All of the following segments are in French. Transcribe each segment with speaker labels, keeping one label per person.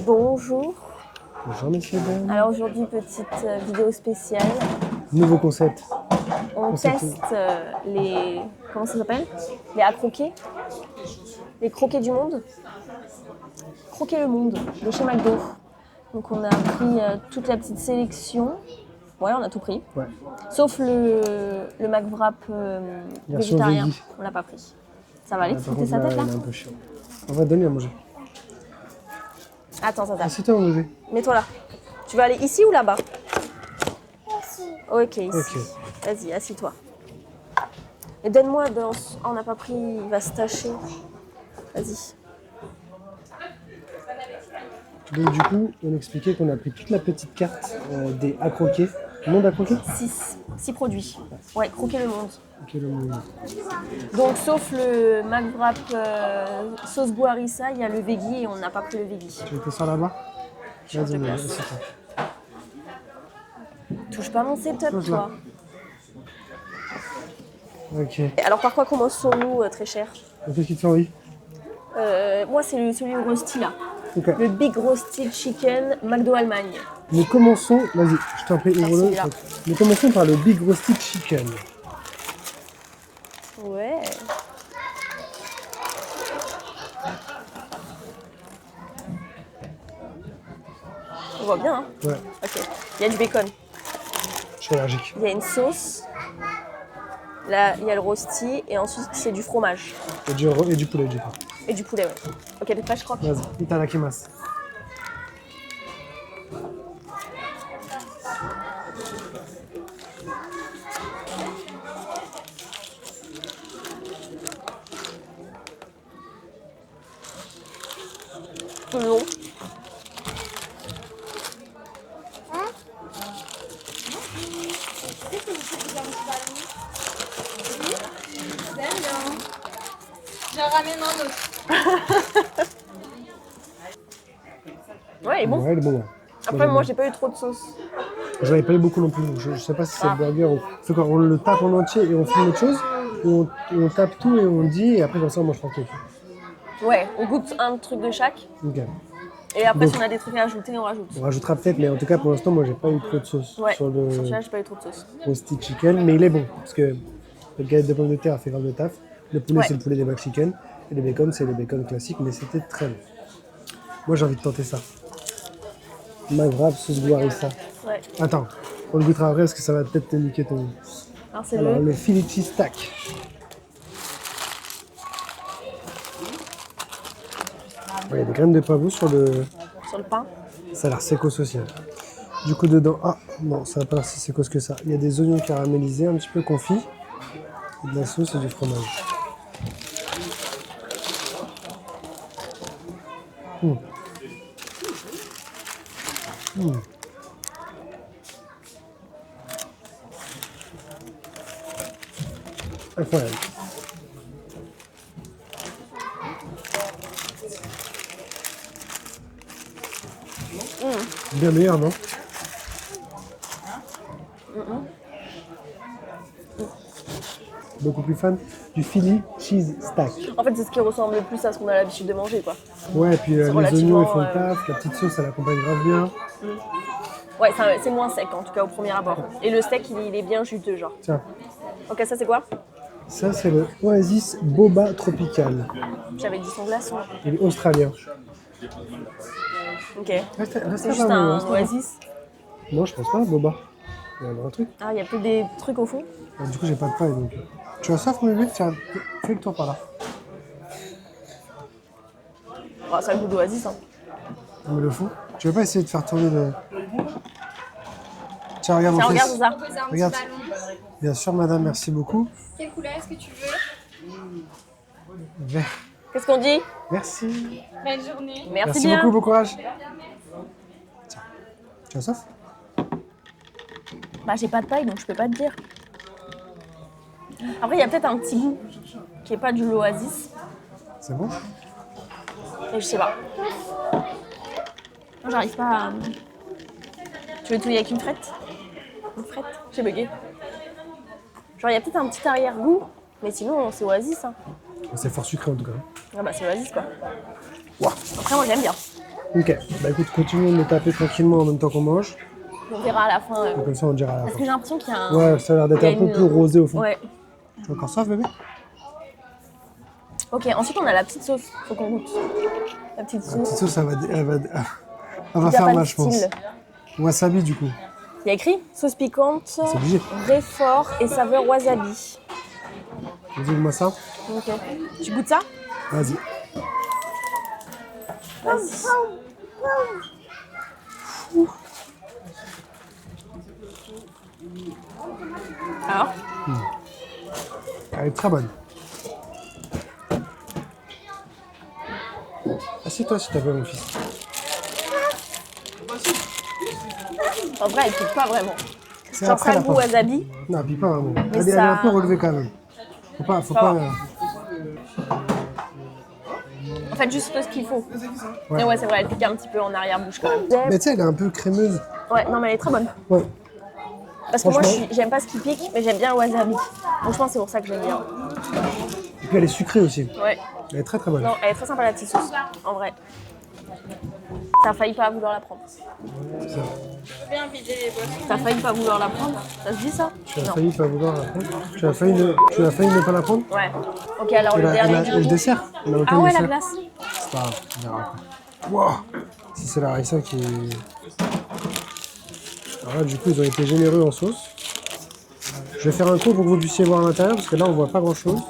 Speaker 1: Bonjour.
Speaker 2: Bonjour messieurs, dames.
Speaker 1: Alors aujourd'hui, petite vidéo spéciale.
Speaker 2: Nouveau concept.
Speaker 1: On teste les... Comment ça s'appelle? Les à croquer. Les croquets du monde. Croquer le monde, de chez McDo. Donc on a pris toute la petite sélection. Ouais, on a tout pris.
Speaker 2: Ouais.
Speaker 1: Sauf le McWrap végétarien.
Speaker 2: Veggie.
Speaker 1: On l'a pas pris. Ça va aller, tu
Speaker 2: Par
Speaker 1: foutais
Speaker 2: contre,
Speaker 1: sa tête là?
Speaker 2: il est un peu chiant. On va te donner à manger.
Speaker 1: Attends.
Speaker 2: Assieds-toi à manger.
Speaker 1: Mets-toi là. Tu vas aller ici ou là-bas? Ici. Ok, ici.
Speaker 2: Ok.
Speaker 1: Vas-y, assis-toi. Et donne-moi dans... Oh, on n'a pas pris, il va se tâcher. Vas-y.
Speaker 2: Donc du coup, on expliquait qu'on a pris toute la petite carte des à croquer. Monde à croquer?
Speaker 1: 6 produits. Ouais, croquer le monde.
Speaker 2: Ok, le monde.
Speaker 1: Donc, sauf le McWrap sauce goût harissa, il y a le veggie et on n'a pas pris le veggie.
Speaker 2: Tu veux que ça là-bas?
Speaker 1: Change de place.
Speaker 2: assieds-toi.
Speaker 1: Touche pas mon setup,
Speaker 2: Pose
Speaker 1: toi.
Speaker 2: Ok.
Speaker 1: Alors, par quoi commençons-nous, très cher?
Speaker 2: Qu'est-ce qui te fait envie?
Speaker 1: Moi, c'est celui au rosti, là.
Speaker 2: Ok.
Speaker 1: Le Big Roasted Chicken McDo Allemagne.
Speaker 2: Nous commençons, vas-y, je t'en prie, ouvre-le.
Speaker 1: celui-là.
Speaker 2: Nous commençons par le Big Roasted Chicken.
Speaker 1: Ouais. On voit bien, hein?
Speaker 2: Ouais,
Speaker 1: Ok. Il y a du bacon.
Speaker 2: je suis allergique.
Speaker 1: Il y a une sauce. Là, il y a le rosti. Et ensuite, c'est du fromage.
Speaker 2: Et du poulet, du coup.
Speaker 1: Et du poulet, ouais. Ok, peut-être pas, je croque.
Speaker 2: Vas-y, itadakimasu.
Speaker 1: Tout le long.
Speaker 3: J'en ramène un autre.
Speaker 1: Ouais, il est bon.
Speaker 2: Ouais, il est bon. Ouais.
Speaker 1: Après, moi, j'ai pas eu trop de sauce.
Speaker 2: J'en avais pas eu beaucoup non plus. Je sais pas si c'est le burger. On fait quoi? On le tape en entier et on fait autre chose? Ou on tape tout et on dit et après comme ça on mange tranquille.
Speaker 1: Ouais, on goûte un truc de chaque.
Speaker 2: Ok.
Speaker 1: Et après,
Speaker 2: Donc-
Speaker 1: si on a des trucs à ajouter, on rajoute.
Speaker 2: On rajoutera peut-être, mais en tout cas pour l'instant moi j'ai pas eu trop de sauce
Speaker 1: Ouais,
Speaker 2: sur
Speaker 1: sur
Speaker 2: le
Speaker 1: celui-là, j'ai pas eu trop de sauce.
Speaker 2: roasted chicken, mais il est bon parce que le galette de pommes de terre a fait grave de taf. Le poulet
Speaker 1: Ouais.
Speaker 2: c'est le poulet des McChicken et le bacon c'est le bacon classique, mais c'était très bon. Moi j'ai envie de tenter ça. McWrap sauce goût harissa.
Speaker 1: Ouais.
Speaker 2: Attends, on le goûtera après parce que ça va peut-être te niquer ton.
Speaker 1: Alors, c'est
Speaker 2: Alors
Speaker 1: le...
Speaker 2: le Philly cheese stack. Ouais, il y a des graines de pavot sur le.
Speaker 1: sur le pain.
Speaker 2: Ça a l'air sécos aussi. Hein. Du coup, dedans. Ah, non, ça va pas l'air si sécos que ça. Il y a des oignons caramélisés, un petit peu confits, de la sauce et du fromage. Mmh. Mmh. Incroyable. Bien meilleur, non? Beaucoup plus fan du Philly cheese stack.
Speaker 1: En fait, c'est ce qui ressemble le plus à ce qu'on a l'habitude de manger, quoi.
Speaker 2: Ouais, et puis les
Speaker 1: relativement,
Speaker 2: oignons ils font le taf, la petite sauce elle accompagne grave bien.
Speaker 1: Ouais, c'est moins sec, en tout cas, au premier abord. Et le steak, il est bien juteux, genre.
Speaker 2: Tiens,
Speaker 1: Ok, ça, c'est quoi?
Speaker 2: ça c'est le Oasis Boba Tropical.
Speaker 1: J'avais dit son glaçon.
Speaker 2: Il est australien.
Speaker 1: Ok.
Speaker 2: Reste
Speaker 1: C'est
Speaker 2: là,
Speaker 1: juste
Speaker 2: mais
Speaker 1: un
Speaker 2: reste là.
Speaker 1: oasis.
Speaker 2: Non, je pense pas, Boba. Il y a un truc.
Speaker 1: Ah, il y a peut-être des trucs au fond.
Speaker 2: Ah, du coup, j'ai pas de paille donc. Tu as soif, mon bébé? Tiens, fais le tour par là.
Speaker 1: Oh, ça a le goût d'oasis, hein.
Speaker 2: On me le fout. Tu veux pas essayer de faire tourner le. Tiens, regarde
Speaker 1: Tiens,
Speaker 2: mon
Speaker 1: regarde
Speaker 2: fils.
Speaker 1: ça.
Speaker 3: Poser un
Speaker 2: Regarde.
Speaker 3: petit ballon.
Speaker 2: Bien sûr, madame, merci beaucoup.
Speaker 3: Quelle couleur est-ce que tu veux?
Speaker 2: Vert.
Speaker 1: Qu'est-ce qu'on dit?
Speaker 2: Merci.
Speaker 3: Belle journée.
Speaker 1: Merci bien.
Speaker 2: beaucoup, bon courage. Tiens. Tu as soif?
Speaker 1: Bah, j'ai pas de paille, donc je peux pas te dire. Après, il y a peut-être un petit goût qui est pas du l'oasis.
Speaker 2: C'est bon?
Speaker 1: Et je sais pas. Moi, j'arrive pas à... Tu veux touiller avec une frette? Une frette? J'ai bugué. Genre, il y a peut-être un petit arrière-goût, mais sinon, c'est oasis, hein.
Speaker 2: C'est fort sucré en tout cas.
Speaker 1: Ah bah, c'est oasis, quoi. Après, moi, j'aime bien.
Speaker 2: Ok, bah écoute, continuons de me taper tranquillement en même temps qu'on mange.
Speaker 1: On verra à la fin.
Speaker 2: Et comme ça, on dira à la
Speaker 1: Parce que
Speaker 2: fin.
Speaker 1: j'ai l'impression qu'il y a un.
Speaker 2: Ouais, ça a l'air d'être
Speaker 1: il y a
Speaker 2: un peu
Speaker 1: une-
Speaker 2: plus rosé au fond.
Speaker 1: Ouais.
Speaker 2: Tu as encore soif, bébé?
Speaker 1: Ok, ensuite on a la petite sauce. Faut qu'on goûte. La petite
Speaker 2: La
Speaker 1: sauce.
Speaker 2: petite sauce, elle va
Speaker 1: Il y a
Speaker 2: faire
Speaker 1: pas
Speaker 2: mal,
Speaker 1: de
Speaker 2: je pense.
Speaker 1: style.
Speaker 2: Wasabi, du coup.
Speaker 1: Il y a écrit sauce piquante,
Speaker 2: C'est obligé.
Speaker 1: réfort et saveur wasabi.
Speaker 2: Vas-y, goûte-moi ça.
Speaker 1: Ok. Tu goûtes ça?
Speaker 2: Vas-y.
Speaker 1: Vas-y. Alors?
Speaker 2: Elle est très bonne. Assieds-toi, s'il te plaît, mon fils.
Speaker 1: En vrai, elle pique pas vraiment.
Speaker 2: C'est
Speaker 1: Genre
Speaker 2: après
Speaker 1: ça
Speaker 2: la
Speaker 1: le goût
Speaker 2: fin.
Speaker 1: wasabi.
Speaker 2: Non, puis pas vraiment.
Speaker 1: Mais
Speaker 2: Elle est
Speaker 1: ça-
Speaker 2: un peu relevée quand même. Faut pas.
Speaker 1: Ça va. En fait, juste ce qu'il faut.
Speaker 2: Ouais.
Speaker 1: Mais ouais, c'est vrai, elle pique un petit peu en arrière-bouche quand même.
Speaker 2: Mais tu sais, elle est un peu crémeuse.
Speaker 1: Ouais, non, mais elle est très bonne.
Speaker 2: Ouais.
Speaker 1: Parce que moi,
Speaker 2: Franchement.
Speaker 1: j'aime pas ce qui pique, mais j'aime bien le wasabi. Donc je pense que c'est pour ça que j'aime bien.
Speaker 2: Et puis elle est sucrée aussi.
Speaker 1: Ouais.
Speaker 2: Elle est très très bonne.
Speaker 1: Non, elle est très sympa la petite sauce, en vrai. Ça a failli pas vouloir la prendre.
Speaker 2: Ça.
Speaker 3: Bien vider les boissons.
Speaker 1: Ça a failli pas vouloir la prendre. Ça se dit ça?
Speaker 2: Tu as
Speaker 1: Non.
Speaker 2: failli pas vouloir la prendre. Tu as failli ne pas la prendre.
Speaker 1: Ouais. Ok, alors
Speaker 2: Et
Speaker 1: le dernier
Speaker 2: et
Speaker 1: du
Speaker 2: le
Speaker 1: coup.
Speaker 2: dessert. On a aucun
Speaker 1: Ah ouais, la
Speaker 2: dessert.
Speaker 1: glace.
Speaker 2: C'est pas grave, on verra après. Wow. Si c'est la harissa qui est. Alors là, du coup, ils ont été généreux en sauce. Je vais faire un coup pour que vous puissiez voir à l'intérieur, parce que là, on voit pas grand chose.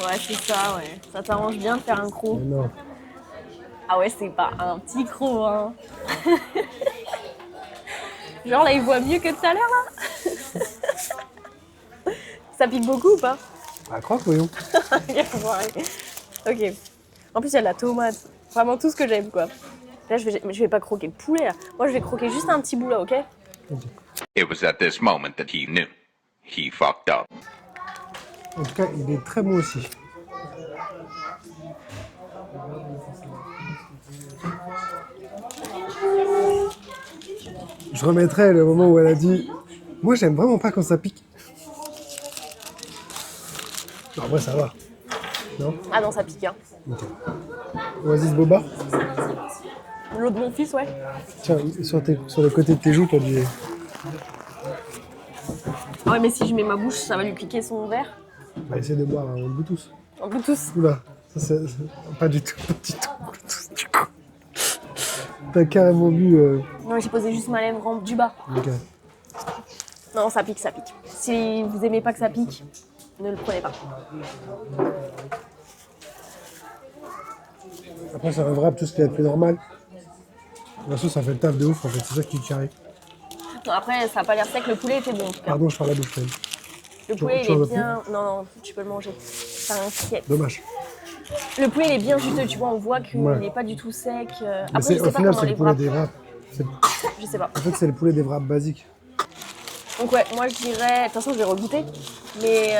Speaker 1: Ouais, c'est ça, ouais. Ça t'arrange bien de faire un croc.
Speaker 2: Mais non.
Speaker 1: Ah ouais, c'est pas un petit croc, hein. Genre là, il voit mieux que tout à l'heure, là. Ça pique beaucoup ou pas?
Speaker 2: Ah, croque, voyons.
Speaker 1: Ok. En plus, il y a de la tomate. Vraiment tout ce que j'aime, quoi. Là, je vais pas croquer le poulet, là. Moi, je vais croquer juste un petit bout, là, ok?
Speaker 4: It was at this moment that he knew. He fucked up.
Speaker 2: En tout cas, il est très bon aussi. Je remettrai le moment où elle a dit « Moi, j'aime vraiment pas quand ça pique. » Non, en vrai, ça va. Non?
Speaker 1: Ah non, ça pique, hein.
Speaker 2: Ok. Oasis Boba.
Speaker 1: L'eau de mon fils, ouais.
Speaker 2: Tiens, sur le côté de tes joues, t'as du...
Speaker 1: Ah ouais, mais si je mets ma bouche, ça va lui piquer son verre.
Speaker 2: Bah, essaie de boire en Bluetooth.
Speaker 1: En Bluetooth.
Speaker 2: Oula, pas du tout, pas du tout Bluetooth, du coup. T'as carrément bu...
Speaker 1: Non, j'ai posé juste ma lèvre en du bas.
Speaker 2: Ok.
Speaker 1: Non, ça pique, ça pique. Si vous aimez pas que ça pique, ne le prenez pas.
Speaker 2: Après, c'est un wrap, tout ce qui est plus normal. La sauce, ça fait le taf de ouf, en fait. C'est ça qui arrive.
Speaker 1: Non, après, ça a pas l'air sec. Le poulet était bon, en tout cas.
Speaker 2: Pardon, je parle la bouche, quand même.
Speaker 1: Le
Speaker 2: tu
Speaker 1: poulet,
Speaker 2: en
Speaker 1: il
Speaker 2: veux
Speaker 1: est bien... Non, non, tu peux le manger. Ça inquiète.
Speaker 2: Dommage.
Speaker 1: Le poulet, il est bien juteux, tu vois. On voit qu'il
Speaker 2: Ouais.
Speaker 1: n'est pas du tout sec.
Speaker 2: Mais
Speaker 1: Après, je
Speaker 2: au
Speaker 1: sais pas
Speaker 2: final,
Speaker 1: comment
Speaker 2: c'est
Speaker 1: les
Speaker 2: le poulet
Speaker 1: wraps...
Speaker 2: des wraps.
Speaker 1: Je sais pas.
Speaker 2: En fait, c'est le poulet des wraps basiques.
Speaker 1: Donc ouais, moi je dirais... De toute façon, je vais regoûter. Mais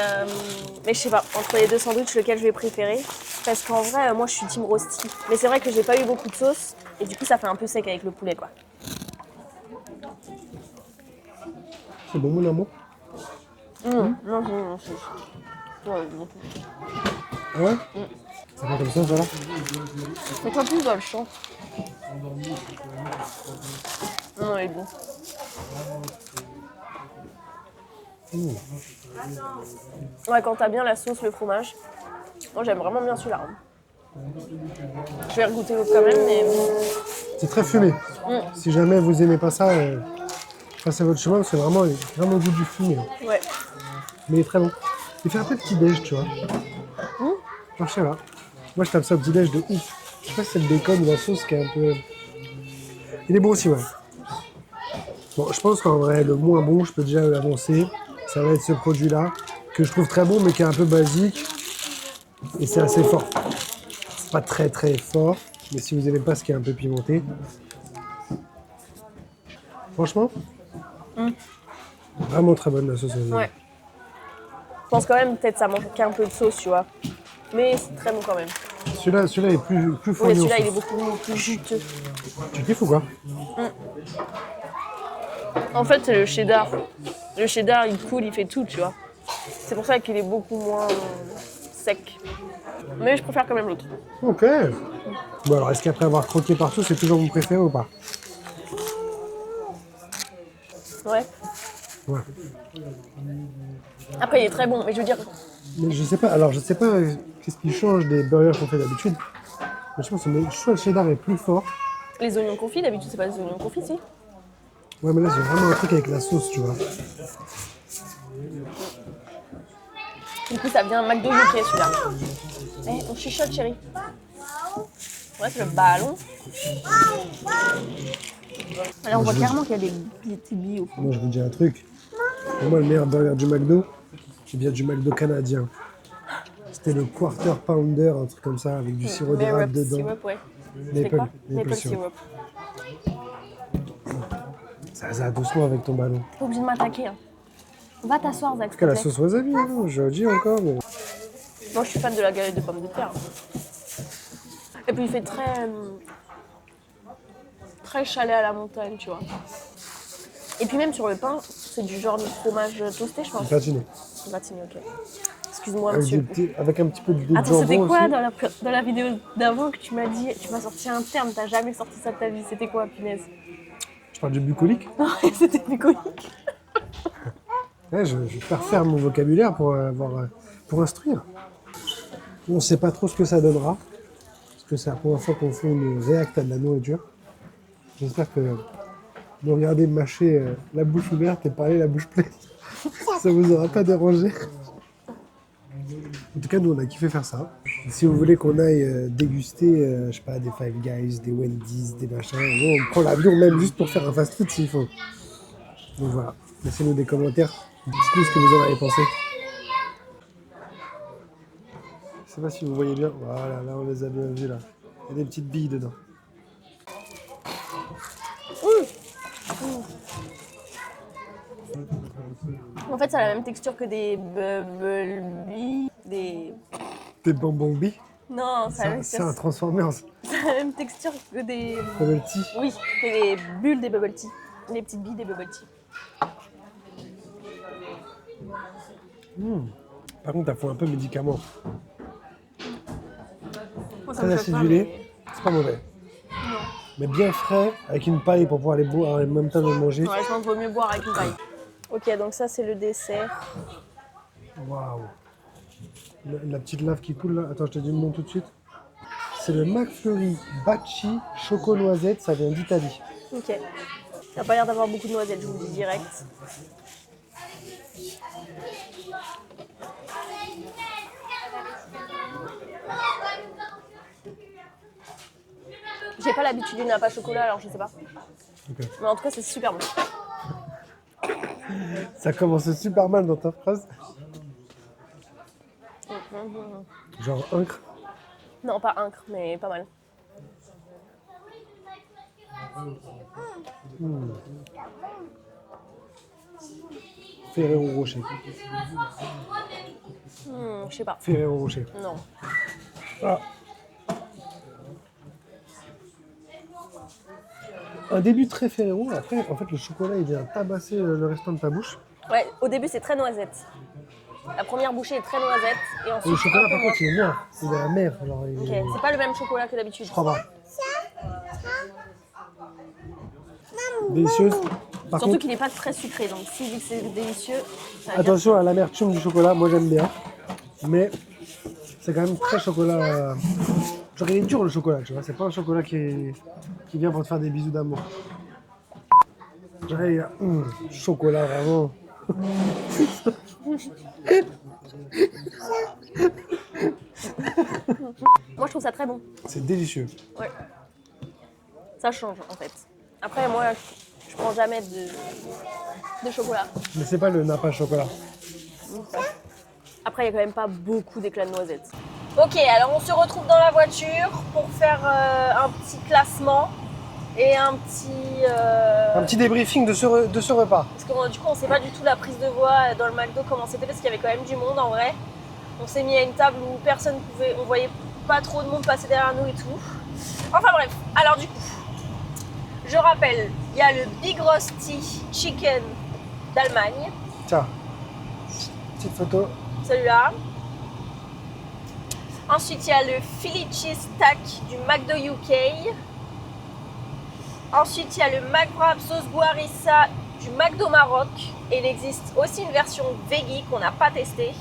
Speaker 1: je sais pas. Entre les deux sandwichs, lequel je vais préférer. Parce qu'en vrai, moi, je suis team rosti. Mais c'est vrai que j'ai pas eu beaucoup de sauce. Et du coup, ça fait un peu sec avec le poulet, quoi.
Speaker 2: C'est bon, mon amour?
Speaker 1: Non, Ouais, non.
Speaker 2: Ah ouais? C'est pas comme ça, voilà.
Speaker 1: Mets-toi plus dans le champ. Non, il est bon. Ouais, quand t'as bien la sauce, le fromage. Moi, j'aime vraiment bien celui-là. Je vais regoûter l'autre quand même, mais...
Speaker 2: C'est très fumé. Si jamais vous aimez pas ça, passez votre chemin, c'est vraiment le goût du fumé.
Speaker 1: Ouais.
Speaker 2: Mais il est très bon. Il fait un peu petit-déj, tu vois. Genre, je sais pas. Moi, je tape ça au petit-déj de ouf. Je sais pas si c'est le bacon ou la sauce qui est un peu... Il est bon aussi, ouais. Bon, je pense qu'en vrai, le moins bon, je peux déjà l'avancer. Ça va être ce produit-là, que je trouve très bon, mais qui est un peu basique. Et c'est assez fort. C'est pas très très fort, mais si vous n'aimez pas ce qui est un peu pimenté... Franchement, vraiment très bonne la sauce.
Speaker 1: Ouais. Je pense quand même, peut-être, ça manque un peu de sauce, tu vois. Mais c'est très bon quand même.
Speaker 2: Celui-là est plus
Speaker 1: Oui,
Speaker 2: fourni en
Speaker 1: celui-là, il est
Speaker 2: sauce.
Speaker 1: beaucoup plus juteux.
Speaker 2: Tu kiffes ou quoi?
Speaker 1: En fait, c'est le cheddar. Le cheddar, il coule, il fait tout, tu vois. C'est pour ça qu'il est beaucoup moins sec. Mais je préfère quand même l'autre.
Speaker 2: Ok. Bon alors, est-ce qu'après avoir croqué partout, c'est toujours mon préféré ou pas?
Speaker 1: Ouais.
Speaker 2: Ouais.
Speaker 1: Après, il est très bon, mais je veux dire,
Speaker 2: Mais je sais pas, qu'est-ce qui change des burgers qu'on fait d'habitude. Mais je pense que le choix de cheddar est plus fort.
Speaker 1: les oignons confits, d'habitude, c'est pas des oignons confits, si.
Speaker 2: Ouais, mais là, j'ai vraiment un truc avec la sauce, tu vois.
Speaker 1: Du coup, ça vient McDo UK, celui-là. Eh, on chuchote, chérie. Ouais, c'est le ballon. Alors, on voit clairement qu'il y a des petits billes au fond.
Speaker 2: Moi, je vous dis un truc. Pour moi, le meilleur burger du McDo, c'est bien du McDo canadien. C'était le Quarter Pounder, un truc comme ça, avec du sirop d'érable
Speaker 1: Maple
Speaker 2: dedans.
Speaker 1: syrup, ouais. C'était quoi? Maple syrup.
Speaker 2: Ça va doucement avec ton ballon.
Speaker 1: T'es obligé de m'attaquer. Hein. Va t'asseoir, Zach.
Speaker 2: En tout cas, la sauce wasabi, hein, je dis encore, mais...
Speaker 1: Moi, je suis fan de la galette de pommes de terre. Et puis, il fait très chalet à la montagne, tu vois. Et puis, même sur le pain, c'est du genre de fromage toasté, je pense.
Speaker 2: Gratiné.
Speaker 1: Gratiné, ok. Excuse-moi,
Speaker 2: Avec,
Speaker 1: monsieur.
Speaker 2: avec un petit peu de jambon
Speaker 1: Attends, c'était quoi
Speaker 2: aussi.
Speaker 1: dans la vidéo d'avant que tu m'as dit, tu m'as sorti un terme, t'as jamais sorti ça de ta vie, c'était quoi, punaise?
Speaker 2: Je parle du bucolique.
Speaker 1: Non, c'était bucolique.
Speaker 2: Ouais, je faire mon vocabulaire pour instruire. On ne sait pas trop ce que ça donnera, parce que c'est la première fois qu'on fait une réact à de la nourriture. J'espère que vous regardez mâcher la bouche ouverte et parler la bouche pleine. Ça vous aura pas dérangé. En tout cas, nous, on a kiffé faire ça. Si vous voulez qu'on aille déguster, je sais pas, des Five Guys, des Wendy's, des machins, on prend l'avion même juste pour faire un fast-food s'il faut. Donc voilà, laissez-nous des commentaires. Dites-nous ce que vous en avez pensé. Je sais pas si vous voyez bien. Voilà, là, on les a bien vus, là. Il y a des petites billes dedans.
Speaker 1: En fait, ça a la même texture que des bubble des...
Speaker 2: Des bonbons billes.
Speaker 1: Non, ça a la même
Speaker 2: C'est un
Speaker 1: texture,
Speaker 2: Transformers.
Speaker 1: ça a la même texture que des...
Speaker 2: Bubble tea.
Speaker 1: Oui, que les bulles des bubble tea. Les petites billes des bubble tea.
Speaker 2: Par contre, t'as fait un peu médicament.
Speaker 1: Moi, ça
Speaker 2: Très
Speaker 1: me choque pas,
Speaker 2: acidulé, c'est pas mauvais. Mais bien frais, avec une paille pour pouvoir les boire et en même temps les manger.
Speaker 1: mais... Ouais, je pense qu'il vaut mieux boire avec une paille. Ok, donc ça, c'est le dessert.
Speaker 2: Waouh. La petite lave qui coule là. Attends, je te dis le nom tout de suite. C'est le McFlurry Bachi Choco Noisette, ça vient d'Italie.
Speaker 1: Ok. Ça n'a pas l'air d'avoir beaucoup de noisettes, je vous le dis direct. J'ai pas l'habitude du napa chocolat, alors je sais pas.
Speaker 2: Ok.
Speaker 1: Mais en tout cas, c'est super bon.
Speaker 2: Ça commence super mal dans ta phrase. Genre incre.
Speaker 1: Non, pas incre, mais pas mal.
Speaker 2: Ferrero Rocher.
Speaker 1: Je sais pas.
Speaker 2: Ferrero Rocher.
Speaker 1: Non.
Speaker 2: Ah. Un début très Ferrero, après en fait le chocolat il vient tabasser le restant de ta bouche.
Speaker 1: Ouais, au début, c'est très noisette. La première bouchée est très noisette. Et
Speaker 2: Et
Speaker 1: ensuite,
Speaker 2: le chocolat
Speaker 1: un peu
Speaker 2: par
Speaker 1: moins.
Speaker 2: contre il est noir, il est amer. Genre, il...
Speaker 1: Ok, c'est pas le même chocolat que d'habitude.
Speaker 2: Je crois pas. Délicieuse. Par
Speaker 1: Surtout
Speaker 2: contre,
Speaker 1: qu'il n'est pas très sucré, donc s'il dit que c'est délicieux, ça veut dire
Speaker 2: attention à l'amertume du chocolat, moi j'aime bien. Mais c'est quand même très chocolat. Genre il est dur le chocolat, tu vois. C'est pas un chocolat qui vient pour te faire des bisous d'amour. Genre il y a chocolat vraiment.
Speaker 1: Moi, je trouve ça très bon.
Speaker 2: C'est délicieux.
Speaker 1: Ouais. Ça change, en fait. Après, moi, je prends jamais de chocolat.
Speaker 2: Mais c'est pas le napa chocolat.
Speaker 1: Après, il n'y a quand même pas beaucoup d'éclats de noisettes. Ok, alors on se retrouve dans la voiture pour faire un petit classement et un petit...
Speaker 2: Un petit débriefing de ce repas.
Speaker 1: Parce que du coup, on ne sait pas du tout la prise de voix dans le McDo, comment c'était, parce qu'il y avait quand même du monde en vrai. On s'est mis à une table où personne pouvait, on voyait pas trop de monde passer derrière nous et tout. Enfin bref, alors du coup, je rappelle, il y a le Big Rusty Chicken d'Allemagne,
Speaker 2: Tiens, petite photo.
Speaker 1: celui-là. Ensuite, il y a le Philly Cheese Tack du McDo UK. Ensuite, il y a le McWrap sauce Guarissa du McDo Maroc. Et il existe aussi une version veggie qu'on n'a pas testée.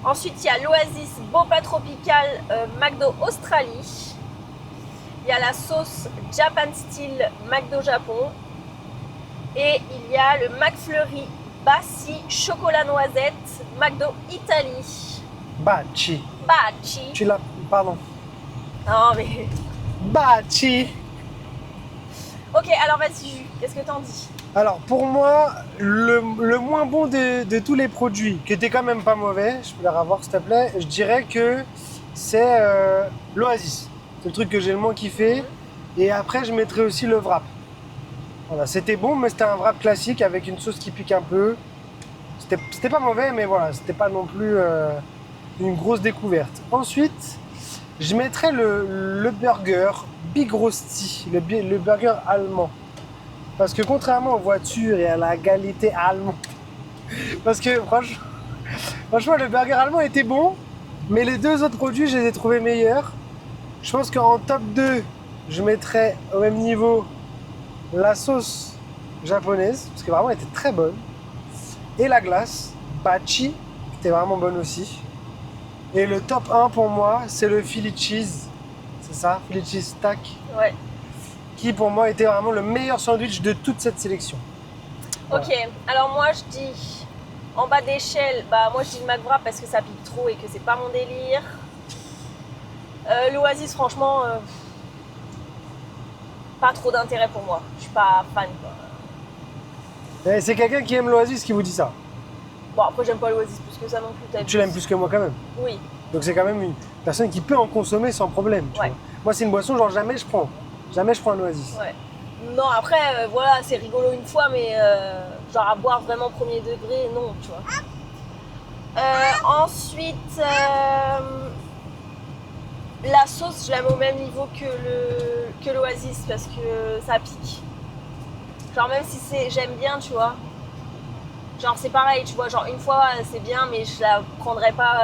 Speaker 1: Ensuite, il y a l'Oasis Boba Tropical McDo Australie. Il y a la sauce Japan Style McDo Japon. Et il y a le McFlurry Bassi Chocolat Noisette McDo Italie.
Speaker 2: Baci.
Speaker 1: Baci.
Speaker 2: Tu l'as. Pardon.
Speaker 1: Non mais...
Speaker 2: Baci.
Speaker 1: Ok, alors vas-y, Jules, qu'est-ce que t'en dis?
Speaker 2: Alors pour moi, le moins bon de tous les produits, qui était quand même pas mauvais, je peux les revoir s'il te plaît, je dirais que c'est l'Oasis. C'est le truc que j'ai le moins kiffé. Et après, je mettrais aussi le wrap. Voilà, c'était bon, mais c'était un wrap classique avec une sauce qui pique un peu. C'était pas mauvais, mais voilà, c'était pas non plus une grosse découverte. Ensuite, je mettrais le burger Big Rosti, le burger allemand. Parce que contrairement aux voitures et à la qualité allemande, parce que franchement, le burger allemand était bon, mais les deux autres produits, je les ai trouvés meilleurs. Je pense qu'en top 2, je mettrais au même niveau la sauce japonaise, parce que vraiment elle était très bonne, et la glace, Baci, qui était vraiment bonne aussi. Et le top 1 pour moi, c'est le Philly Cheese, c'est ça, Philly Cheese Tack,
Speaker 1: Ouais.
Speaker 2: qui pour moi était vraiment le meilleur sandwich de toute cette sélection. Voilà.
Speaker 1: Ok, alors moi je dis en bas d'échelle, bah moi je dis le McWrap parce que ça pique trop et que c'est pas mon délire. L'Oasis, franchement, pas trop d'intérêt pour moi. Je suis pas fan quoi.
Speaker 2: Et c'est quelqu'un qui aime l'Oasis qui vous dit ça.
Speaker 1: Bon, après j'aime pas l'Oasis plus que ça non plus. t'as
Speaker 2: Tu
Speaker 1: vu.
Speaker 2: l'aimes plus que moi quand même.
Speaker 1: Oui,
Speaker 2: Donc c'est quand même une personne qui peut en consommer sans problème. Tu
Speaker 1: Ouais.
Speaker 2: vois. Moi c'est une boisson, genre jamais je prends un Oasis.
Speaker 1: ouais. Non, après, voilà, c'est rigolo une fois, mais genre à boire vraiment premier degré, non, tu vois. Ensuite, la sauce, je la mets au même niveau que l'Oasis parce que ça pique. Genre même si j'aime bien, tu vois. Genre c'est pareil, tu vois, genre une fois c'est bien, mais je la prendrai pas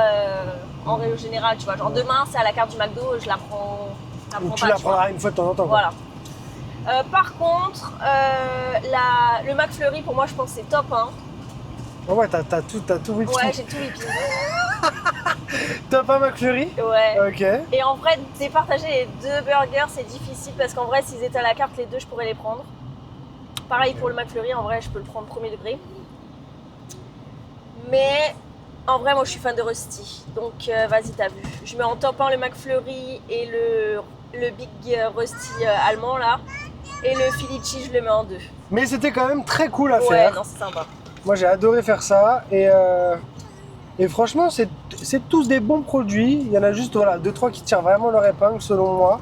Speaker 1: en règle générale, tu vois. Genre demain c'est à la carte du McDo, je la prends
Speaker 2: Ou tu
Speaker 1: pas,
Speaker 2: la
Speaker 1: tu vois.
Speaker 2: prendras une fois de temps en temps. quoi.
Speaker 1: Voilà. Par contre, le McFlurry pour moi je pense que c'est top 1.
Speaker 2: Oh ouais, t'as tout whipped.
Speaker 1: Ouais, j'ai tout whippé.
Speaker 2: Top 1 McFlurry.
Speaker 1: Ouais.
Speaker 2: Ok.
Speaker 1: Et en vrai, départager les deux burgers, c'est difficile parce qu'en vrai, s'ils étaient à la carte, les deux, je pourrais les prendre. Pareil pour le McFlurry, en vrai, je peux le prendre premier degré. Mais en vrai, moi, je suis fan de Rusty. Donc, vas-y, t'as vu. Je mets en top 1 le McFlurry et le Big Rusty allemand, là. Et le Philly Cheese, je le mets en 2.
Speaker 2: Mais c'était quand même très cool à
Speaker 1: Ouais,
Speaker 2: faire.
Speaker 1: non, c'est sympa.
Speaker 2: Moi j'ai adoré faire ça et franchement c'est tous des bons produits. Il y en a juste voilà, 2-3 qui tirent vraiment leur épingle selon moi.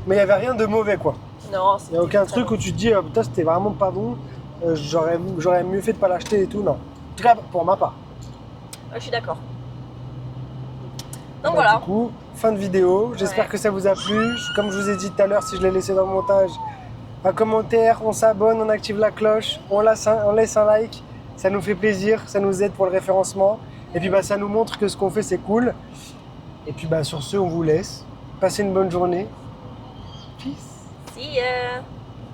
Speaker 2: Mais il n'y avait rien de mauvais quoi.
Speaker 1: Non,
Speaker 2: Il n'y a aucun truc où tu te dis oh, putain c'était vraiment pas bon, j'aurais mieux fait de pas l'acheter et tout, non. En tout cas pour ma part.
Speaker 1: Ouais, je suis d'accord. Donc
Speaker 2: Bah,
Speaker 1: voilà.
Speaker 2: Du coup, fin de vidéo. J'espère
Speaker 1: Ouais.
Speaker 2: que ça vous a plu. Comme je vous ai dit tout à l'heure, si je l'ai laissé dans le montage, un commentaire, on s'abonne, on active la cloche, on laisse un like. Ça nous fait plaisir, ça nous aide pour le référencement. Et puis bah, ça nous montre que ce qu'on fait c'est cool. Et puis bah, sur ce, on vous laisse. Passez une bonne journée. Peace.
Speaker 1: See ya.